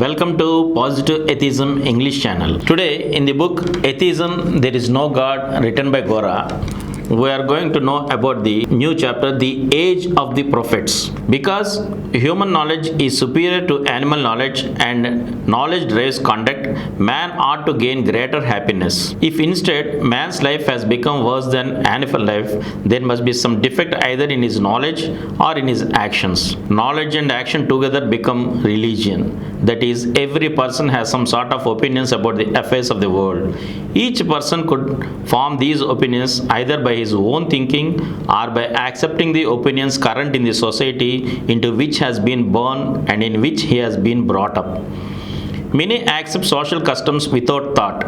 Welcome to Positive Atheism English channel. Today in the book Atheism There is No God written by Gora, we are going to know about the new chapter, the age of the prophets. Because human knowledge is superior to animal knowledge and knowledge drives conduct, man ought to gain greater happiness. If instead man's life has become worse than animal life, there must be some defect either in his knowledge or in his actions. Knowledge and action together become religion. That is, every person has some sort of opinions about the affairs of the world. Each person could form these opinions either by his own thinking or by accepting the opinions current in the society into which has been born and in which he has been brought up. Many accept social customs without thought.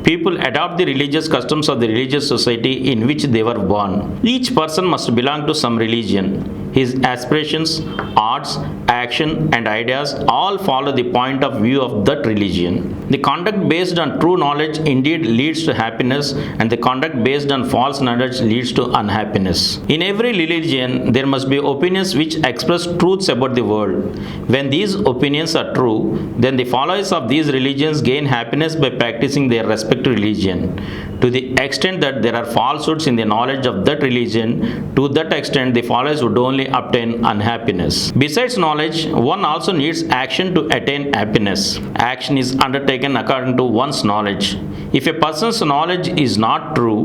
People adopt the religious customs of the religious society in which they were born. Each person must belong to some religion. His aspirations, arts, action, and ideas all follow the point of view of that religion. The conduct based on true knowledge indeed leads to happiness, and the conduct based on false knowledge leads to unhappiness. In every religion, there must be opinions which express truths about the world. When these opinions are true, then the followers of these religions gain happiness by practicing their respective religion. To the extent that there are falsehoods in the knowledge of that religion, to that extent the followers would only obtain unhappiness. Besides knowledge, one also needs action to attain happiness. Action is undertaken according to one's knowledge. If a person's knowledge is not true,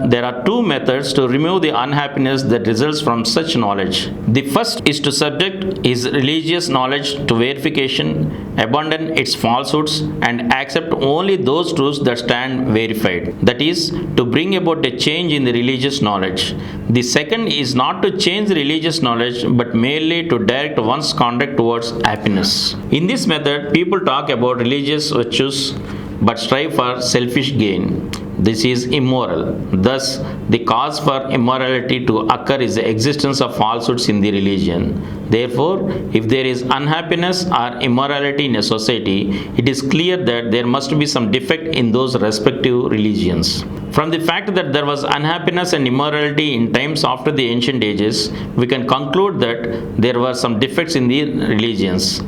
there are two methods to remove the unhappiness that results from such knowledge. The first is to subject his religious knowledge to verification, abandon its falsehoods, and accept only those truths that stand verified. That is, to bring about a change in the religious knowledge. The second is not to change the religious knowledge but merely to direct one's conduct towards happiness. In this method, people talk about religious virtues but strive for selfish gain. This is immoral. Thus, the cause for immorality to occur is the existence of falsehoods in the religion. Therefore, if there is unhappiness or immorality in a society, it is clear that there must be some defect in those respective religions. From the fact that there was unhappiness and immorality in times after the ancient ages, we can conclude that there were some defects in the religions.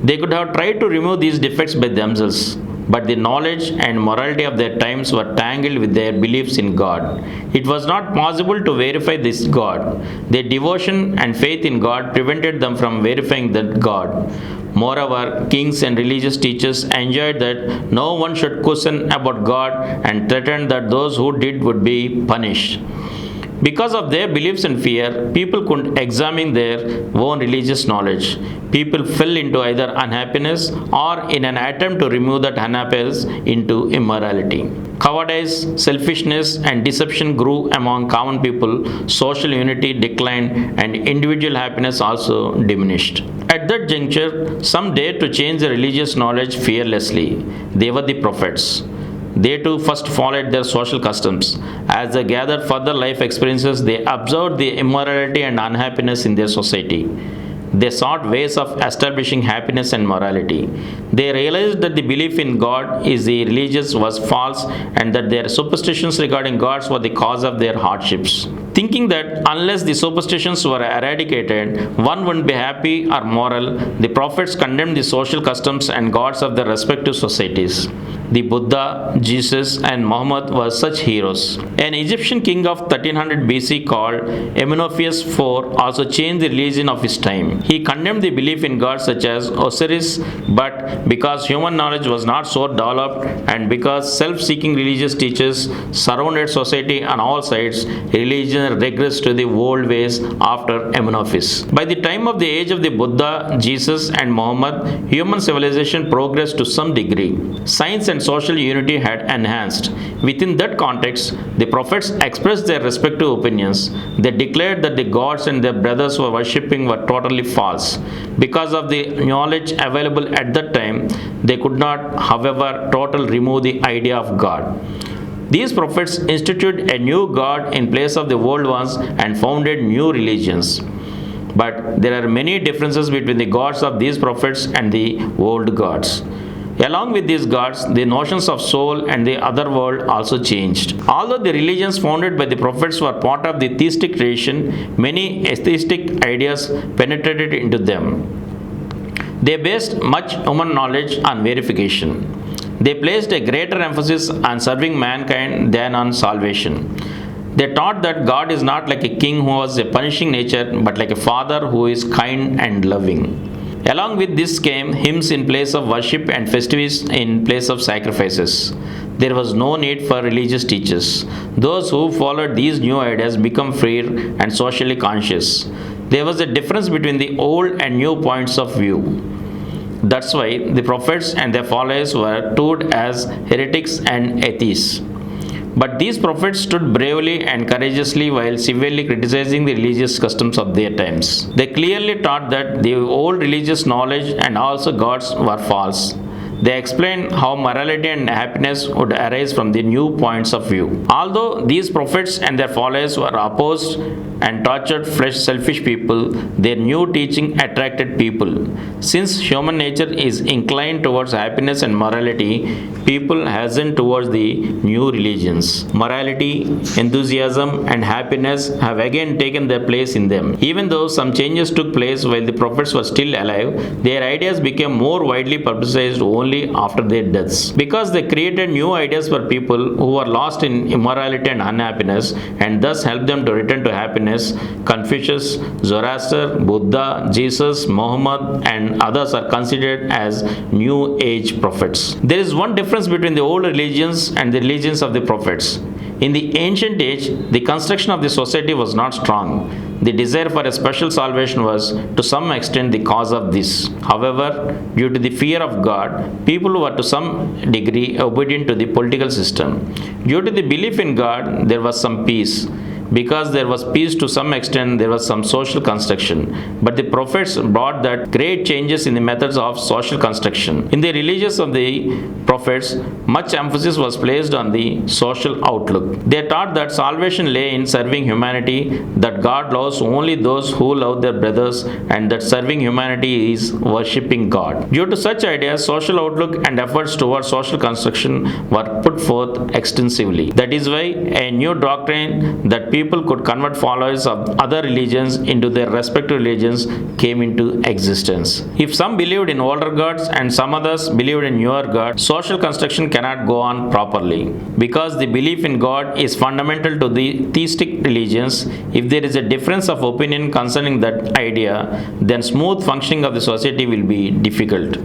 They could have tried to remove these defects by themselves, but the knowledge and morality of their times were tangled with their beliefs in God. It was not possible to verify this God. Their devotion and faith in God prevented them from verifying that God. Moreover, kings and religious teachers enjoyed that no one should question about God and threatened that those who did would be punished. Because of their beliefs and fear, people couldn't examine their own religious knowledge. People fell into either unhappiness or in an attempt to remove that unhappiness into immorality. Cowardice, selfishness, and deception grew among common people, social unity declined, and individual happiness also diminished. At that juncture, some dared to change their religious knowledge fearlessly. They were the prophets. They too first followed their social customs. As they gathered further life experiences, they observed the immorality and unhappiness in their society. They sought ways of establishing happiness and morality. They realized that the belief in God is the religious was false and that their superstitions regarding gods were the cause of their hardships. Thinking that unless the superstitions were eradicated, one wouldn't be happy or moral, the prophets condemned the social customs and gods of their respective societies. The Buddha, Jesus, and Muhammad were such heroes. An Egyptian king of 1300 BC called Amenopheus IV also changed the religion of his time. He condemned the belief in gods such as Osiris, but because human knowledge was not so developed and because self-seeking religious teachers surrounded society on all sides, religion regressed to the old ways after Amenopheus. By the time of the age of the Buddha, Jesus, and Muhammad, human civilization progressed to some degree. Science and social unity had enhanced. Within that context, the prophets expressed their respective opinions. They declared that the gods and their brothers were worshipping were totally false. Because of the knowledge available at that time, they could not, however, totally remove the idea of God. These prophets instituted a new God in place of the old ones and founded new religions. But there are many differences between the gods of these prophets and the old gods. Along with these gods, the notions of soul and the other world also changed. Although the religions founded by the prophets were part of the theistic tradition, many atheistic ideas penetrated into them. They based much human knowledge on verification. They placed a greater emphasis on serving mankind than on salvation. They taught that God is not like a king who has a punishing nature, but like a father who is kind and loving. Along with this came hymns in place of worship and festivities in place of sacrifices. There was no need for religious teachers. Those who followed these new ideas become free and socially conscious. There was a difference between the old and new points of view. That's why the prophets and their followers were touted as heretics and atheists. But these prophets stood bravely and courageously while severely criticizing the religious customs of their times. They clearly taught that the old religious knowledge and also gods were false. They explained how morality and happiness would arise from the new points of view. Although these prophets and their followers were opposed and tortured selfish people, their new teaching attracted people. Since human nature is inclined towards happiness and morality, people hasten towards the new religions. Morality, enthusiasm, and happiness have again taken their place in them. Even though some changes took place while the prophets were still alive, their ideas became more widely publicized only after their deaths. Because they created new ideas for people who were lost in immorality and unhappiness, and thus helped them to return to happiness. Confucius, Zoroaster, Buddha, Jesus, Muhammad, and others are considered as New Age prophets. There is one difference between the old religions and the religions of the prophets. In the ancient age, the construction of the society was not strong. The desire for a special salvation was, to some extent, the cause of this. However, due to the fear of God, people were to some degree obedient to the political system. Due to the belief in God, there was some peace. Because there was peace to some extent, there was some social construction. But the prophets brought that great changes in the methods of social construction. In the religions of the prophets, much emphasis was placed on the social outlook. They taught that salvation lay in serving humanity, that God loves only those who love their brothers, and that serving humanity is worshipping God. Due to such ideas, social outlook and efforts towards social construction were put forth extensively. That is why a new doctrine that people could convert followers of other religions into their respective religions came into existence. If some believed in older gods and some others believed in newer gods, social construction cannot go on properly. Because the belief in God is fundamental to the theistic religions, if there is a difference of opinion concerning that idea, then smooth functioning of the society will be difficult.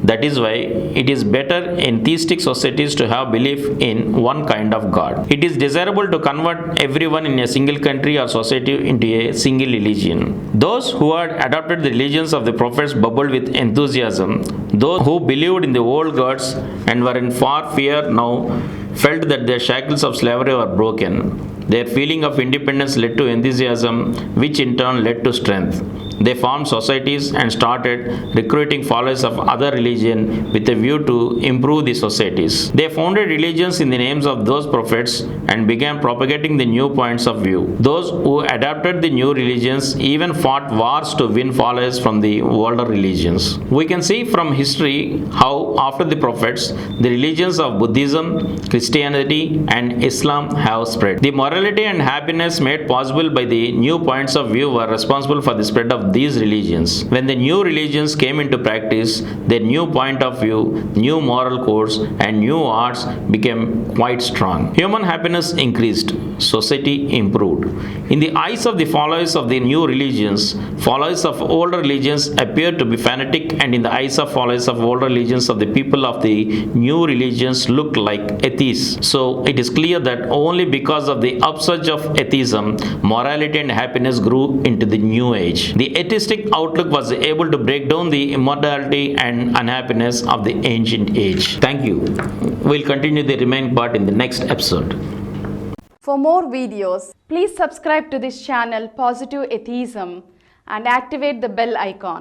That is why it is better in theistic societies to have belief in one kind of God. It is desirable to convert everyone in a single country or society into a single religion. Those who had adopted the religions of the prophets bubbled with enthusiasm. Those who believed in the old gods and were in far fear now felt that their shackles of slavery were broken. Their feeling of independence led to enthusiasm, which in turn led to strength. They formed societies and started recruiting followers of other religion with a view to improve the societies. They founded religions in the names of those prophets and began propagating the new points of view. Those who adopted the new religions even fought wars to win followers from the older religions. We can see from history how after the prophets, the religions of Buddhism, Christianity, and Islam have spread. The morality and happiness made possible by the new points of view were responsible for the spread of these religions. When the new religions came into practice, their new point of view, new moral codes, and new arts became quite strong. Human happiness increased, society improved. In the eyes of the followers of the new religions, followers of older religions appeared to be fanatic, and in the eyes of followers of older religions of the people of the new religions looked like atheists. So it is clear that only because of the upsurge of atheism, morality and happiness grew into the new age. The atheistic outlook was able to break down the immortality and unhappiness of the ancient age. Thank you. We'll continue the remaining part in the next episode. For more videos, please subscribe to this channel Positive Atheism and activate the bell icon.